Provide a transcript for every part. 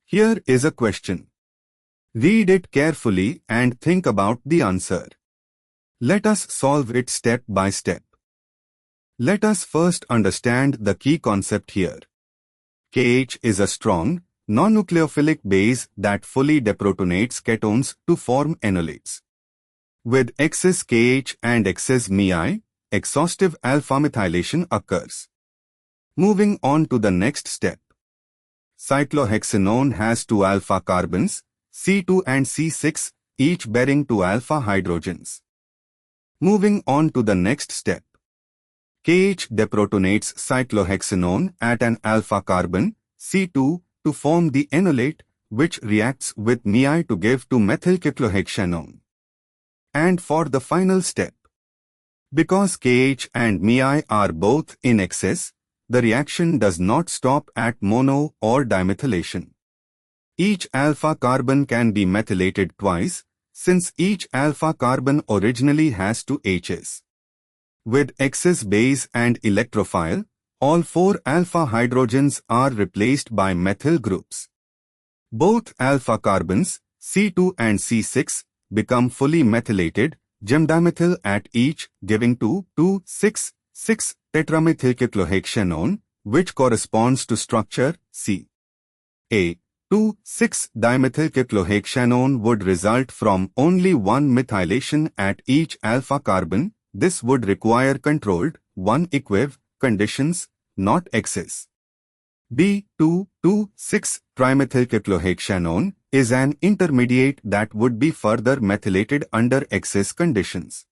Here is a question. Read it carefully and think about the answer. Let us solve it step by step. Let us first understand the key concept here. KH is a strong, non-nucleophilic base that fully deprotonates ketones to form enolates. With excess KH and excess Mi, exhaustive alpha-methylation occurs. Moving on to the next step. Cyclohexanone has 2 alpha carbons, C2 and C6, each bearing 2 alpha hydrogens. Moving on to the next step. KH deprotonates cyclohexanone at an alpha carbon, C2, to form the enolate, which reacts with Mi to give 2-methylcyclohexanone. And for the final step. Because KH and Mi are both in excess, the reaction does not stop at mono or dimethylation. Each alpha carbon can be methylated twice, since each alpha carbon originally has 2 H's. With excess base and electrophile, all 4 alpha hydrogens are replaced by methyl groups. Both alpha carbons, C2 and C6, become fully methylated, gemdimethyl at each, giving 2,2,6,6-tetramethylcyclohexanone, which corresponds to structure C. A 2,6-dimethylcyclohexanone would result from only one methylation at each alpha carbon. This would require controlled, 1-equiv, conditions, not excess. B2,2,6-trimethylcyclohexanone is an intermediate that would be further methylated under excess conditions.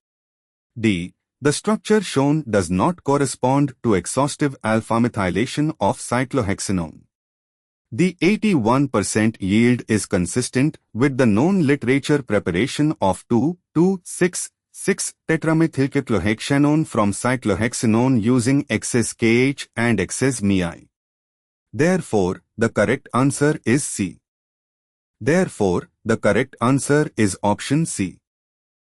D. The structure shown does not correspond to exhaustive alpha-methylation of cyclohexanone. The 81% yield is consistent with the known literature preparation of 2,2,6,6-tetramethylcyclohexanone from cyclohexanone using excess KH and excess Mi. Therefore, the correct answer is C. Therefore, the correct answer is option C.